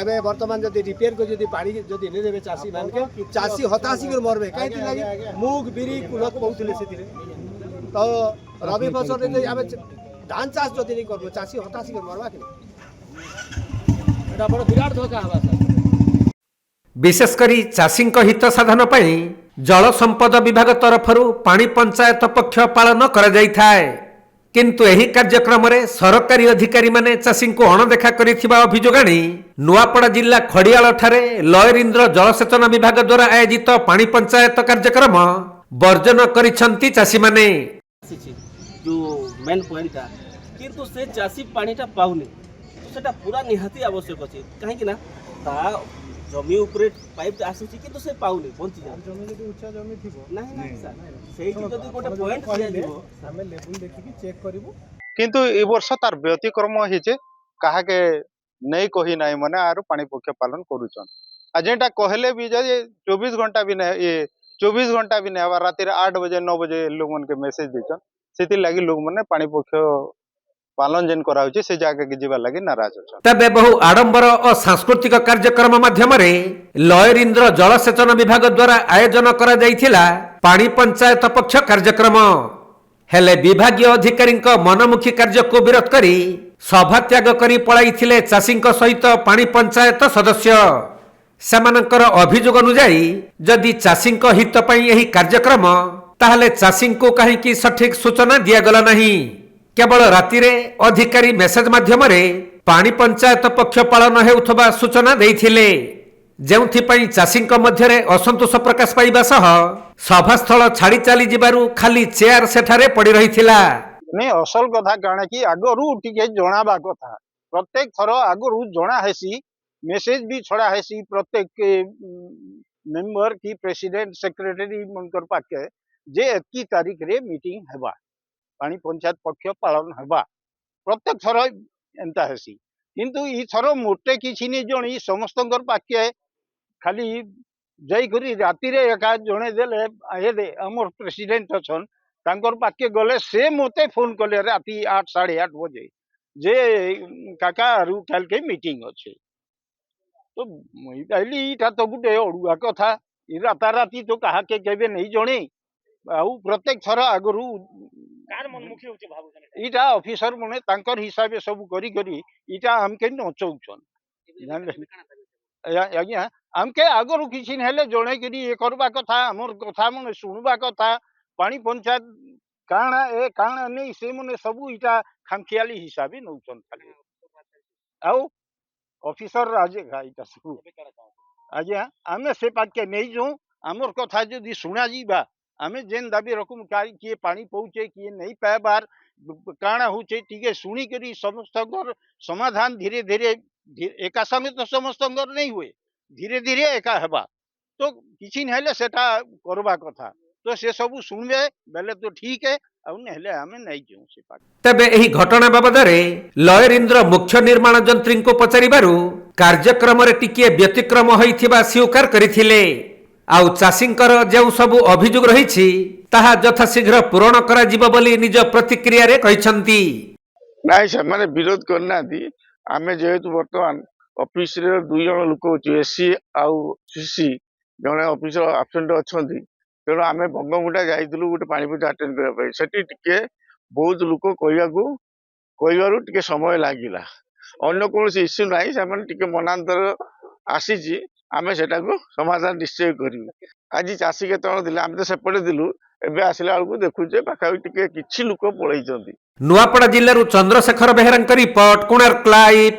एबे वर्तमान जदि रिपेयर को जदि पानी जदि नहीं देबे चासी मान के चासी हताशी कर मरबे काई लागी मूग बिरी कुलक पहुतले सेतिरे तो रबी फसल रे आबे धान चाष जदि नहीं करबो चासी हताशी कर मरबा के एटा बड़ विराट धोखा हवा सर। विशेषकर चाषी हित साधन पाई जल संपद विभाग तरफरु पानी पंचायत पक्ष पालन करा जायथाय किंतु एही कार्यक्रम रे सरकारी अधिकारी माने चाषी को अणदेखा करिथिबा अभियोग आनी नुआपड़ा जिला खड़ियाल ठारे लॉयर इंद्र जलसेचन विभाग द्वारा आयोजित पानी पंचायत कार्यक्रम वर्जन करिसंती चाषी माने जो मेन पॉइंट था किंतु से चाषी पानीटा पाउनी तो सेटा पूरा निहाती आवश्यक अछि काहे कि ना ता जमी उपरे पाइप आसीछि किंतु से पाउनी बंची जा जमी जदी उच्चा जमी थिबो नाही नाही सर सेही जदी गोटे पॉइंट दिया दिबो हमें लेवल देखि कि चेक करिवो किंतु ए वर्ष तार व्यतिक्रम हिचे काहा के नहीं कही नाही माने आरो पानी पक्ष पालन करूछन आ जेटा कहले भी जे 24 घंटा भी नहीं ये 24 घंटा भी नहीं रात 8 बजे 9 बजे लोग मन के मैसेज देछन सेति लागि लोग माने पानी पक्ष पालन जेन करा होचे से जगह के जीवा लागि नाराज होछन। तबे बहु आडंबर और सांस्कृतिक कार्यक्रम माध्यम रे लॉयर इंद्र जलसेचन विभाग द्वारा आयोजन करा जायथिला पानी पंचायत पक्ष कार्यक्रम हेले विभागीय अधिकारी मनमुखी कार्य को विरोध करी सभा त्याग करी पळाइथिले चाषी सहित पानी पंचायत सदस्य सेमानकर अभियोग अनुसार जदि चाषी हित पई एही कार्यक्रम ताहले चाषी को कहीं सठिक सूचना दियागला नहीं केवल राति रे अधिकारी मेसेज माध्यम रे पानी पंचायत पक्ष पालन हेउथबा सूचना देइथिले जेउथि चाषी मध्य असंतोष प्रकाश पाइबा सह सभास्थल छाड़ी चली जिबारु खाली चेयर सेठारे पड़ी रहिथिला नहीं असल कथा काणे कि आगरु टिके जणाबा कथा प्रत्येक थर आगरु जणा हेसी मेसेज भी छड़ा हेसी प्रत्येक मेंबर की प्रेसिडेंट सेक्रेटरी मनकर पाके जे 21 तारीख रे मीटिंग हेबा पानी पंचायत पक्ष पालन हेबा प्रत्येक थर एंता हेसी किंतु ई थर मोटे किछि नै जणी समस्तंकर पाके खाली जाई करी राति रे एका जणे देले ए दे हमर प्रेसिडेंट अछन तांकर पाके गले से मोते फोन कले राति 8 8:30 बजे जे काका रु काल के मीटिंग अछि तो मई कहली इटा तो गुटे अडुआ कथा ई राताराती तो कहा के केबे नहीं जणे आउ प्रत्येक थर आगरु कार मनमुखी होचे भाबु इटा ऑफिसर मने तांकर हिसाबे सब करी करी इटा हमके नचौछन आज्ञा हमके आगरु किछि हेले जणे करी ए करबा कथा हमर कथा मने सुनबा कथा पानी पंचायत काना ए काना नहीं से मने सब इटा खामखियाली हिसाबे नौछन खाली आउ ऑफिसर राजे इटा सब आज्ञा हमें से पाके नहीं जो हमर कथा जदी सुना जीबा आमे जेन दाबी रकम किए पानी पहुँचे किए नहीं पाएबार काଣା होचे टिके शुणी करी समस्त समाधान धीरे धीरे एका संगे तो समस्त नहीं हुए धीरे धीरे एका हेबा तो किछि नहले सेटा करबा कथा तो से सब सुनबे बेले तो ठीक है आ नहले हमें नहीं जो से पाक तबे एही घटना बाबद रे लॉयर इंद्र मुख्य निर्माण जंत्री को पचारिबारु कार्यक्रम रे टिके व्यतिक्रम होइथिबा स्वीकार करिथिले आउ चाषींकर जो सब अभियोग रही ताहा यथाशीघ्र पूरण करा जिवो बोली निज प्रतिक्रिया रे कहिसंती नाइ से माने विरोध करना दी आमे जेहेतु वर्तमान ऑफिस रे 2 जण लोक होची एससी आउ सीसी जणे ऑफिसर एब्सेंट अछंती तेणु आमे बंगमुटा जाइतलु गोटे पानी पूजा अटेंड करा पई सेठी टिके बहुत लोक कहिबारु टिके समय लागिला अन्य कोनोसी इश्यू नाही से माने टिके मनांतर आसीची आमे सेटा को समाधान निश्चय करिवु आज चासी के तण दिले आमे तो सेपटे दिलु एबे आसिला अलगु देखुचे पाखा टिके किछि लोक पळैचंती नुआपड़ा जिल्लारु चंद्रशेखर बेहेरांक रिपोर्ट कोणार्क लाइव।